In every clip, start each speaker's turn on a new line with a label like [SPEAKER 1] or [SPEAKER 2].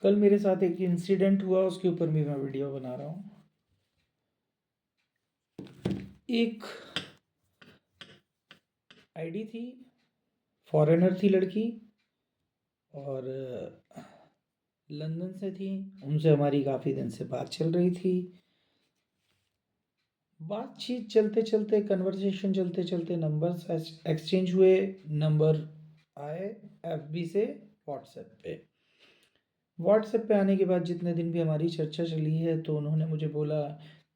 [SPEAKER 1] कल मेरे साथ एक इंसिडेंट हुआ, उसके ऊपर भी मैं वीडियो बना रहा हूँ। एक आईडी थी, फॉरेनर थी लड़की, और लंदन से थी। उनसे हमारी काफ़ी दिन से बात चल रही थी। बातचीत चलते चलते, कन्वर्सेशन चलते चलते नंबर्स एक्सचेंज हुए। नंबर आए एफबी से व्हाट्सएप पे। व्हाट्सएप पे आने के बाद जितने दिन भी हमारी चर्चा चली है, तो उन्होंने मुझे बोला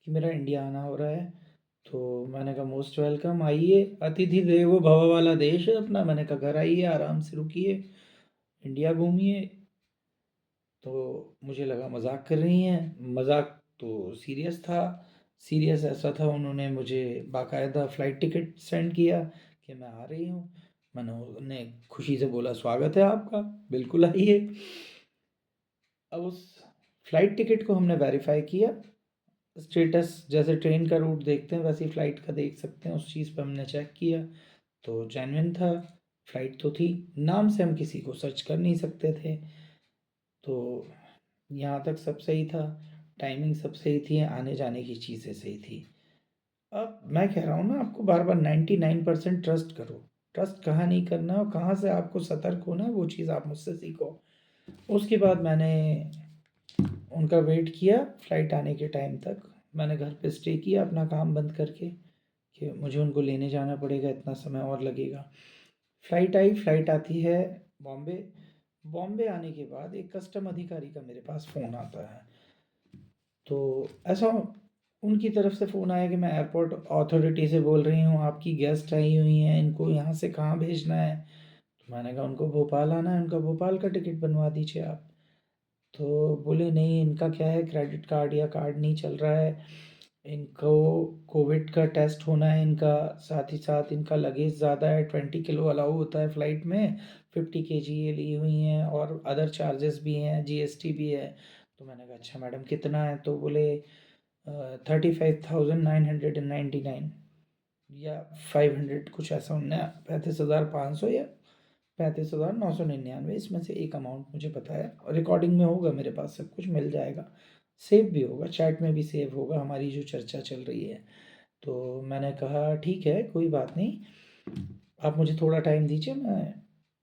[SPEAKER 1] कि मेरा इंडिया आना हो रहा है। तो मैंने कहा मोस्ट वेलकम, आइए, अतिथि देवो भव वाला देश है अपना। मैंने कहा घर आइए, आराम से रुकिए, इंडिया घूमिए। तो मुझे लगा मजाक कर रही हैं। मजाक तो सीरियस था। सीरियस ऐसा था, उन्होंने मुझे बाकायदा फ़्लाइट टिकट सेंड किया कि मैं आ रही हूँ। मैंने उन्हें खुशी से बोला स्वागत है आपका, बिल्कुल आइए। अब उस फ़्लाइट टिकट को हमने वेरीफाई किया। स्टेटस जैसे ट्रेन का रूट देखते हैं वैसे ही फ़्लाइट का देख सकते हैं, उस चीज़ पे हमने चेक किया तो जेन्युइन था। फ़्लाइट तो थी, नाम से हम किसी को सर्च कर नहीं सकते थे। तो यहाँ तक सब सही था, टाइमिंग सब सही थी, आने जाने की चीज़ें सही थी। अब मैं कह रहा हूँ ना आपको बार बार, 99% ट्रस्ट करो। ट्रस्ट कहाँ नहीं करना और कहाँ से आपको सतर्क होना है, वो चीज़ आप मुझसे सीखो। उसके बाद मैंने उनका वेट किया फ़्लाइट आने के टाइम तक। मैंने घर पे स्टे किया अपना काम बंद करके कि मुझे उनको लेने जाना पड़ेगा, इतना समय और लगेगा। फ़्लाइट आई, फ़्लाइट आती है बॉम्बे। बॉम्बे आने के बाद एक कस्टम अधिकारी का मेरे पास फ़ोन आता है। तो ऐसा उनकी तरफ से फ़ोन आया कि मैं एयरपोर्ट अथॉरिटी से बोल रही हूँ, आपकी गेस्ट आई हुई हैं, इनको यहाँ से कहाँ भेजना है। तो मैंने कहा उनको भोपाल आना है, उनका भोपाल का टिकट बनवा दीजिए आप। तो बोले नहीं, इनका क्या है, क्रेडिट कार्ड या कार्ड नहीं चल रहा है, इनको कोविड का टेस्ट होना है इनका, साथ ही साथ इनका लगेज ज़्यादा है, 20 किलो अलाउ होता है फ़्लाइट में, 50 kg ये ली हुई हैं और अदर चार्जेस भी हैं, जीएसटी भी है। तो मैंने कहा अच्छा मैडम कितना है, तो बोले 35,999 या 500 कुछ ऐसा, 35,500 या 35,999, इसमें से एक अमाउंट मुझे पता है, और रिकॉर्डिंग में होगा मेरे पास, सब कुछ मिल जाएगा, सेव भी होगा, चैट में भी सेव होगा हमारी जो चर्चा चल रही है। तो मैंने कहा ठीक है, कोई बात नहीं, आप मुझे थोड़ा टाइम दीजिए, मैं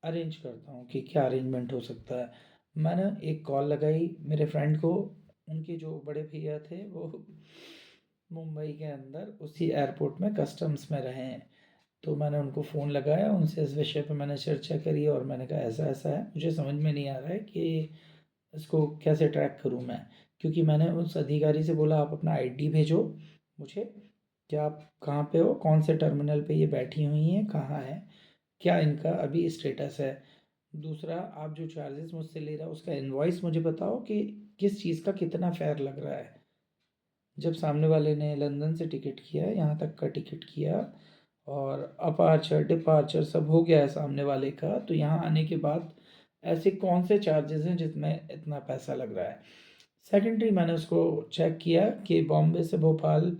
[SPEAKER 1] अरेंज करता हूँ कि क्या अरेंजमेंट हो सकता है। मैंने एक कॉल लगाई मेरे फ्रेंड को। उनके जो बड़े भैया थे वो मुंबई के अंदर उसी एयरपोर्ट में कस्टम्स में रहे हैं। तो मैंने उनको फ़ोन लगाया, उनसे इस विषय पे मैंने चर्चा करी और मैंने कहा ऐसा-ऐसा है, मुझे समझ में नहीं आ रहा है कि इसको कैसे ट्रैक करूँ मैं। क्योंकि मैंने उस अधिकारी से बोला आप अपना आईडी भेजो मुझे, कि आप कहाँ पे हो, कौन से टर्मिनल पे ये बैठी हुई हैं, कहाँ हैं, क्या इनका अभी स्टेटस है। दूसरा, आप जो चार्जेस मुझसे ले रहे हो उसका इनवॉइस मुझे बताओ कि किस चीज़ का कितना फेयर लग रहा है। जब सामने वाले ने लंदन से टिकट किया, यहाँ तक का टिकट किया और अपार्चर डिपार्चर सब हो गया है सामने वाले का, तो यहाँ आने के बाद ऐसे कौन से चार्जेस हैं जिसमें इतना पैसा लग रहा है। सेकेंडरी, मैंने उसको चेक किया कि बॉम्बे से भोपाल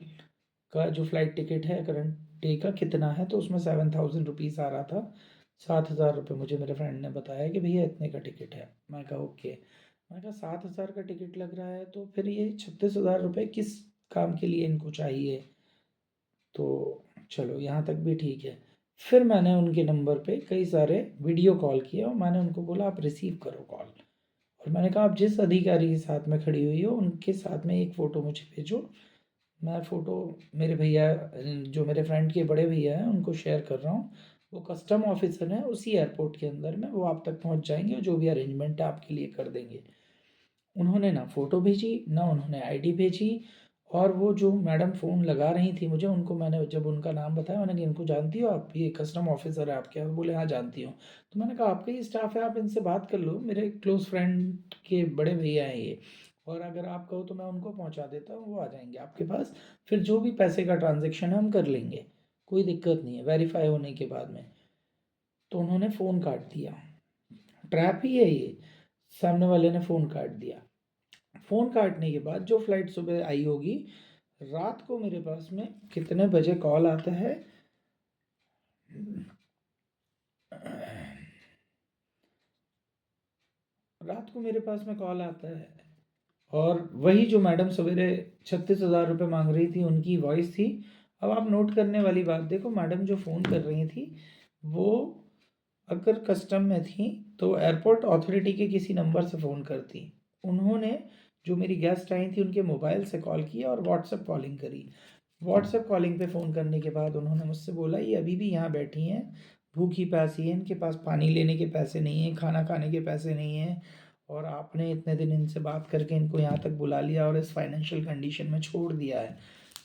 [SPEAKER 1] का जो फ़्लाइट टिकट है करंट डे का कितना है, तो उसमें 7,000 रुपीज़ आ रहा था। 7,000 रुपये मुझे मेरे फ्रेंड ने बताया कि भैया इतने का टिकट है। मैं कहा ओके। मैंने कहा 7,000 का टिकट लग रहा है, तो फिर ये 36,000 रुपये किस काम के लिए इनको चाहिए। तो चलो यहाँ तक भी ठीक है। फिर मैंने उनके नंबर पे कई सारे वीडियो कॉल किए और मैंने उनको बोला आप रिसीव करो कॉल, और मैंने कहा आप जिस अधिकारी के साथ में खड़ी हुई हो उनके साथ में एक फ़ोटो मुझे भेजो। मैं फ़ोटो मेरे भैया, जो मेरे फ्रेंड के बड़े भैया हैं, उनको शेयर कर रहा हूँ। वो कस्टम ऑफिसर हैं उसी एयरपोर्ट के अंदर में, वो आप तक पहुँच जाएंगे और जो भी अरेंजमेंट है आपके लिए कर देंगे। उन्होंने ना फ़ोटो भेजी, ना उन्होंने आईडी भेजी। और वो जो मैडम फ़ोन लगा रही थी मुझे, उनको मैंने जब उनका नाम बताया, मैंने कहा इनको जानती हो आप, ये कस्टम ऑफिसर है आपके यहाँ? वो बोले हाँ जानती हूँ। तो मैंने कहा आपका ही स्टाफ है, आप इनसे बात कर लो, मेरे क्लोज़ फ्रेंड के बड़े भैया हैं ये, और अगर आप कहो तो मैं उनको पहुँचा देता हूँ, वो आ जाएँगे आपके पास। फिर जो भी पैसे का ट्रांज़ैक्शन है हम कर लेंगे, कोई दिक्कत नहीं है, वेरीफ़ाई होने के बाद में। तो उन्होंने फ़ोन काट दिया। ट्रैप ही है ये, सामने वाले ने फ़ोन काट दिया। फ़ोन काटने के बाद जो फ़्लाइट सुबह आई होगी, रात को मेरे पास में कितने बजे कॉल आता है, रात को मेरे पास में कॉल आता है और वही जो मैडम सवेरे 36,000 रुपये मांग रही थी उनकी वॉइस थी। अब आप नोट करने वाली बात देखो, मैडम जो फ़ोन कर रही थी वो अगर कस्टम में थी तो एयरपोर्ट अथॉरिटी के किसी नंबर से फ़ोन करती। उन्होंने जो मेरी गेस्ट आई थी उनके मोबाइल से कॉल किया और व्हाट्सएप कॉलिंग करी। व्हाट्सएप कॉलिंग पे फ़ोन करने के बाद उन्होंने मुझसे बोला ये अभी भी यहाँ बैठी हैं, भूखी प्यासी हैं, इनके पास पानी लेने के पैसे नहीं हैं, खाना खाने के पैसे नहीं हैं और आपने इतने दिन इनसे बात करके इनको यहाँ तक बुला लिया और इस फाइनेंशियल कंडीशन में छोड़ दिया है।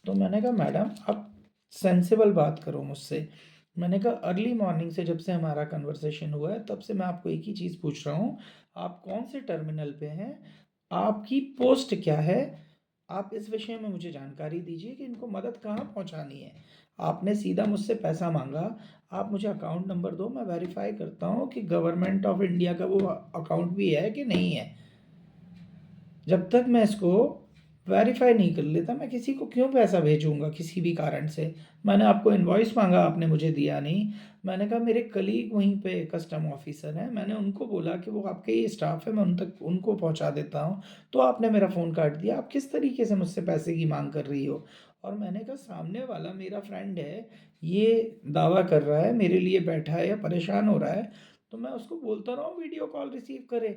[SPEAKER 1] तो मैंने कहा मैडम आप सेंसिबल बात करो मुझसे। मैंने कहा अर्ली मॉर्निंग से जब से हमारा कन्वर्सेशन हुआ है तब से मैं आपको एक ही चीज़ पूछ रहा हूँ, आप कौन से टर्मिनल पे हैं, आपकी पोस्ट क्या है, आप इस विषय में मुझे जानकारी दीजिए कि इनको मदद कहाँ पहुँचानी है। आपने सीधा मुझसे पैसा मांगा, आप मुझे अकाउंट नंबर दो, मैं वेरीफाई करता हूँ कि गवर्नमेंट ऑफ इंडिया का वो अकाउंट भी है कि नहीं है। जब तक मैं इसको वेरीफाई नहीं कर लेता मैं किसी को क्यों पैसा भेजूंगा किसी भी कारण से। मैंने आपको इनवॉइस मांगा, आपने मुझे दिया नहीं। मैंने कहा मेरे कलीग वहीं पे कस्टम ऑफिसर हैं, मैंने उनको बोला कि वो आपके ही स्टाफ है, मैं उन तक उनको पहुंचा देता हूं, तो आपने मेरा फ़ोन काट दिया। आप किस तरीके से मुझसे पैसे की मांग कर रही हो। और मैंने कहा सामने वाला मेरा फ्रेंड है, ये दावा कर रहा है, मेरे लिए बैठा है या परेशान हो रहा है, तो मैं उसको बोलता रहा हूँ वीडियो कॉल रिसीव करे।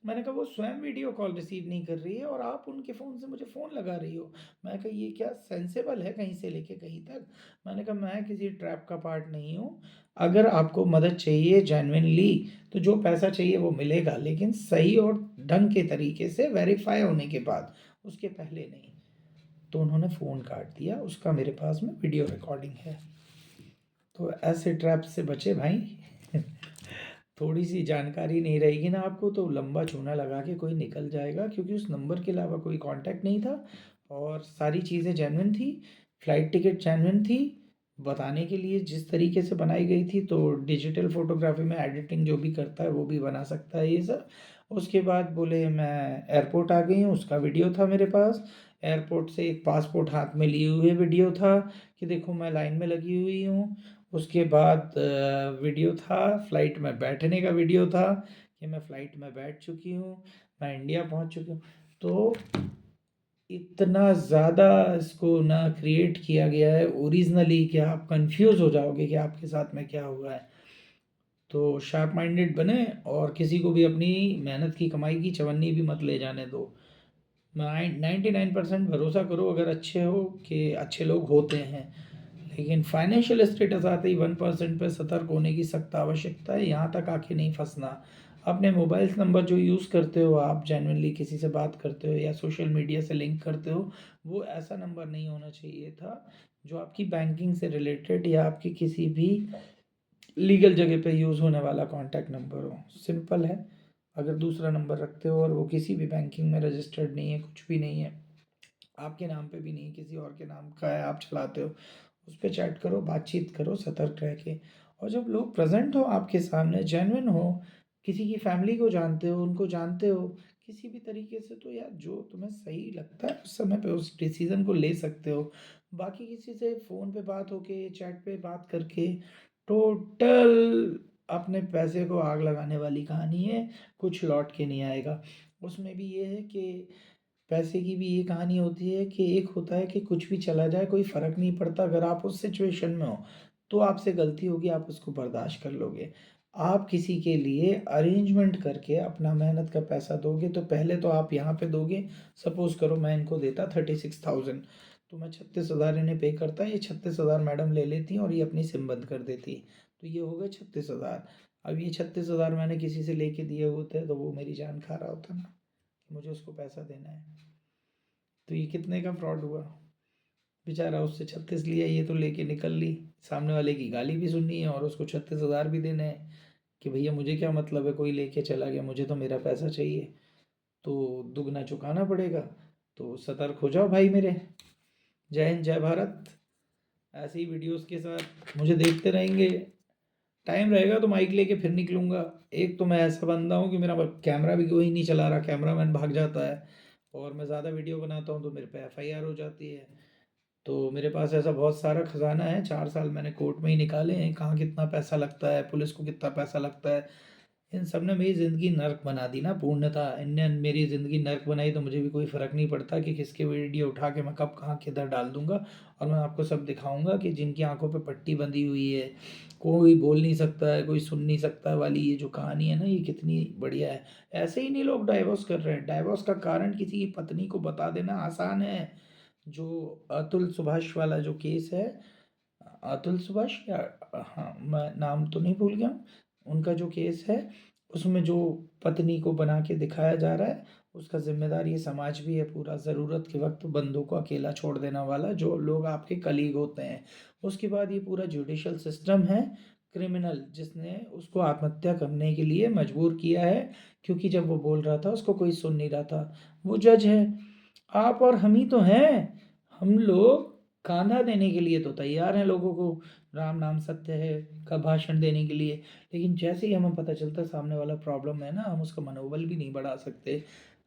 [SPEAKER 1] मैंने कहा वो स्वयं वीडियो कॉल रिसीव नहीं कर रही है और आप उनके फ़ोन से मुझे फ़ोन लगा रही हो। मैंने कहा ये क्या सेंसेबल है कहीं से लेके कहीं तक। मैंने कहा मैं किसी ट्रैप का पार्ट नहीं हूँ। अगर आपको मदद चाहिए जेन्युइनली तो जो पैसा चाहिए वो मिलेगा, लेकिन सही और ढंग के तरीके से वेरीफाई होने के बाद, उसके पहले नहीं। तो उन्होंने फ़ोन काट दिया, उसका मेरे पास में वीडियो रिकॉर्डिंग है। तो ऐसे ट्रैप से बचे भाई। थोड़ी सी जानकारी नहीं रहेगी ना आपको तो लंबा चूना लगा के कोई निकल जाएगा, क्योंकि उस नंबर के अलावा कोई कांटेक्ट नहीं था और सारी चीज़ें जेन्युइन थी। फ़्लाइट टिकट जेन्युइन थी, बताने के लिए जिस तरीके से बनाई गई थी। तो डिजिटल फ़ोटोग्राफी में एडिटिंग जो भी करता है वो भी बना सकता है ये सब। उसके बाद बोले मैं एयरपोर्ट आ गई हूँ, उसका वीडियो था मेरे पास। एयरपोर्ट से एक पासपोर्ट हाथ में लिए हुए वीडियो था कि देखो मैं लाइन में लगी हुई हूँ। उसके बाद वीडियो था फ़्लाइट में बैठने का वीडियो था कि मैं फ़्लाइट में बैठ चुकी हूँ, मैं इंडिया पहुँच चुकी हूँ। तो इतना ज़्यादा इसको ना क्रिएट किया गया है ओरिजिनली कि आप कंफ्यूज हो जाओगे कि आपके साथ में क्या हुआ है। तो शार्प माइंडेड बने और किसी को भी अपनी मेहनत की कमाई की चवन्नी भी मत ले जाने दो। 99% भरोसा करो अगर अच्छे हो कि अच्छे लोग होते हैं, लेकिन फाइनेंशियल स्टेटस आते ही 1% पे सतर्क होने की सख्त आवश्यकता है। यहाँ तक आके नहीं फंसना। अपने मोबाइल नंबर जो यूज़ करते हो, आप जेन्युइनली किसी से बात करते हो या सोशल मीडिया से लिंक करते हो, वो ऐसा नंबर नहीं होना चाहिए था जो आपकी बैंकिंग से रिलेटेड या आपकी किसी भी लीगल जगह पे यूज़ होने वाला कॉन्टैक्ट नंबर हो। सिंपल है। अगर दूसरा नंबर रखते हो और वो किसी भी बैंकिंग में रजिस्टर्ड नहीं है, कुछ भी नहीं है, आपके नाम पे भी नहीं, किसी और के नाम का है, आप चलाते हो, उस पे चैट करो, बातचीत करो सतर्क रह के। और जब लोग प्रेज़ेंट हो आपके सामने, जेन्युइन हो, किसी की फैमिली को जानते हो, उनको जानते हो किसी भी तरीके से, तो यार जो तुम्हें सही लगता है उस समय पे उस डिसीज़न को ले सकते हो। बाकी किसी से फ़ोन पे बात होके, चैट पे बात करके टोटल अपने पैसे को आग लगाने वाली कहानी है, कुछ लौट के नहीं आएगा। उसमें भी ये है कि पैसे की भी ये कहानी होती है कि एक होता है कि कुछ भी चला जाए कोई फ़र्क नहीं पड़ता, अगर आप उस सिचुएशन में हो तो आपसे गलती होगी, आप उसको बर्दाश्त कर लोगे। आप किसी के लिए अरेंजमेंट करके अपना मेहनत का पैसा दोगे तो पहले तो आप यहाँ पे दोगे। सपोज़ करो मैं इनको देता 36,000, तो मैं 36,000 इन्हें पे करता, ये 36,000 मैडम ले लेती और ये अपनी सिम बंद कर देती, तो ये हो गए 36,000। अब ये 36,000 मैंने किसी से लेके दिए होते तो वो मेरी जान खा रहा होता ना, मुझे उसको पैसा देना है। तो ये कितने का फ्रॉड हुआ। बेचारा उससे 36 लिया, ये तो लेके निकल ली, सामने वाले की गाली भी सुननी है और उसको 36,000 भी देने हैं कि भैया मुझे क्या मतलब है, कोई लेके चला गया, मुझे तो मेरा पैसा चाहिए। तो दुगना चुकाना पड़ेगा। तो सतर्क हो जाओ भाई मेरे। जय हिंद, जय भारत। ऐसे ही वीडियोस के साथ मुझे देखते रहेंगे। टाइम रहेगा तो माइक लेके फिर निकलूँगा। एक तो मैं ऐसा बंदा हूँ कि मेरा कैमरा भी कोई नहीं चला रहा, कैमरामैन भाग जाता है और मैं ज़्यादा वीडियो बनाता हूँ तो मेरे पे एफआईआर हो जाती है। तो मेरे पास ऐसा बहुत सारा खजाना है, 4 साल मैंने कोर्ट में ही निकाले हैं, कहाँ कितना पैसा लगता है, पुलिस को कितना पैसा लगता है, इन सब ने मेरी ज़िंदगी नर्क बना दी ना पूर्णतः। इनने मेरी ज़िंदगी नर्क बनाई तो मुझे भी कोई फ़र्क नहीं पड़ता कि किसके वीडियो उठा के मैं कब कहाँ किधर डाल दूंगा। और मैं आपको सब दिखाऊंगा कि जिनकी आंखों पे पट्टी बंधी हुई है, कोई बोल नहीं सकता है, कोई सुन नहीं सकता वाली ये जो कहानी है ना, ये कितनी बढ़िया है। ऐसे ही नहीं लोग डाइवोर्स कर रहे हैं। डाइवोर्स का कारण किसी की पत्नी को बता देना आसान है। जो अतुल सुभाष वाला जो केस है, अतुल सुभाष या, हाँ मैं नाम तो नहीं भूल गया हूँ, उनका जो केस है उसमें जो पत्नी को बना के दिखाया जा रहा है, उसका जिम्मेदार ये समाज भी है पूरा। ज़रूरत के वक्त बंदों को अकेला छोड़ देना वाला जो लोग आपके कलीग होते हैं। उसके बाद ये पूरा जुडिशल सिस्टम है क्रिमिनल, जिसने उसको आत्महत्या करने के लिए मजबूर किया है, क्योंकि जब वो बोल रहा था उसको कोई सुन नहीं रहा था। वो जज है, आप और हम ही तो हैं। हम लोग कांधा देने के लिए तो तैयार हैं लोगों को, राम नाम सत्य है का भाषण देने के लिए, लेकिन जैसे ही हमें पता चलता है सामने वाला प्रॉब्लम है ना, हम उसका मनोबल भी नहीं बढ़ा सकते।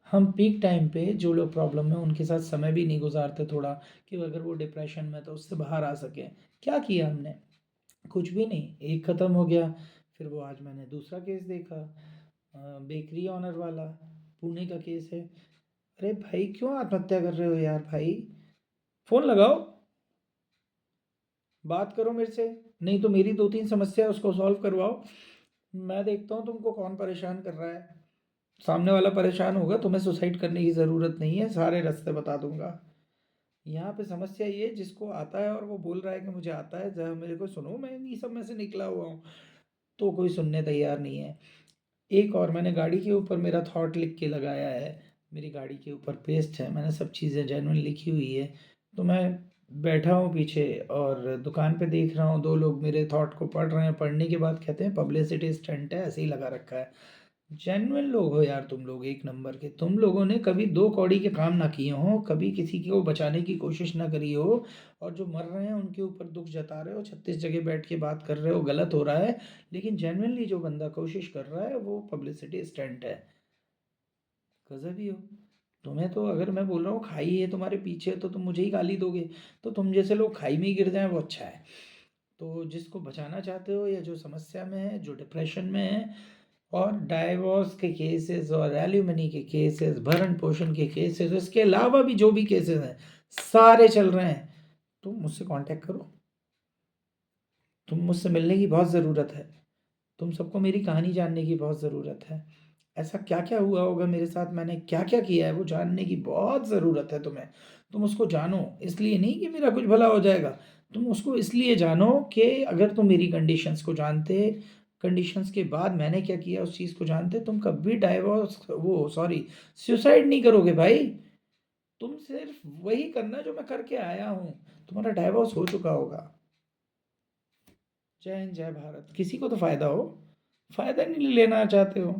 [SPEAKER 1] हम पीक टाइम पे जो लोग प्रॉब्लम में उनके साथ समय भी नहीं गुजारते थोड़ा, कि अगर वो डिप्रेशन में तो उससे बाहर आ सके। क्या किया हमने? कुछ भी नहीं। एक ख़त्म हो गया, फिर वो आज मैंने दूसरा केस देखा, बेकरी ऑनर वाला, पुणे का केस है। अरे भाई क्यों आत्महत्या कर रहे हो यार भाई? फ़ोन लगाओ, बात करो मेरे से, नहीं तो मेरी 2-3 समस्या है उसको सॉल्व करवाओ। मैं देखता हूँ तुमको कौन परेशान कर रहा है। सामने वाला परेशान होगा, तुम्हें सुसाइड करने की ज़रूरत नहीं है, सारे रास्ते बता दूँगा। यहाँ पे समस्या ये है, जिसको आता है और वो बोल रहा है कि मुझे आता है, ज़रा मेरे को सुनो, मैं इन्हीं सब में से निकला हुआ हूँ, तो कोई सुनने तैयार नहीं है। एक और मैंने गाड़ी के ऊपर मेरा थॉट लिख के लगाया है, मेरी गाड़ी के ऊपर पेस्ट है, मैंने सब चीज़ें जेन्युइन लिखी हुई है। तो मैं बैठा हूँ पीछे और दुकान पे देख रहा हूँ, 2 लोग मेरे थॉट को पढ़ रहे हैं, पढ़ने के बाद कहते हैं पब्लिसिटी स्टंट है, ऐसे ही लगा रखा है। जेन्युइन लोग हो यार तुम लोग, एक नंबर के। तुम लोगों ने कभी 2 कौड़ी के काम ना किए हों, कभी किसी को बचाने की कोशिश ना करी हो, और जो मर रहे हैं उनके ऊपर दुःख जता रहे हो, 36 जगह बैठ के बात कर रहे हो, गलत हो रहा है। लेकिन जेन्युइनली जो बंदा कोशिश कर रहा है वो पब्लिसिटी स्टंट है। गज़ब ही हो। तुम्हें तो अगर मैं बोल रहा हूँ खाई है तुम्हारे पीछे, तो तुम मुझे ही गाली दोगे। तो तुम जैसे लोग खाई में ही गिर जाएँ वो अच्छा है। तो जिसको बचाना चाहते हो, या जो समस्या में है, जो डिप्रेशन में है, और डाइवोर्स के केसेस और एलिमनी के केसेस, भरण पोषण के केसेस, इसके अलावा भी जो भी केसेस हैं सारे चल रहे हैं, तुम मुझसे कांटेक्ट करो। तुम मुझसे मिलने की बहुत ज़रूरत है। तुम सबको मेरी कहानी जानने की बहुत ज़रूरत है। ऐसा क्या-क्या हुआ होगा मेरे साथ, मैंने क्या-क्या किया है, वो जानने की बहुत ज़रूरत है तुम्हें। तुम उसको जानो, इसलिए नहीं कि मेरा कुछ भला हो जाएगा। तुम उसको इसलिए जानो कि अगर तुम मेरी कंडीशंस को जानते, कंडीशंस के बाद मैंने क्या किया उस चीज़ को जानते, तुम कभी डाइवोर्स वो सॉरी सुसाइड नहीं करोगे भाई। तुम सिर्फ़ वही करना जो मैं करके आया हूँ। तुम्हारा डाइवोर्स हो चुका होगा। जय हिंद, जय भारत। किसी को तो फ़ायदा हो, फ़ायदा नहीं लेना चाहते हो।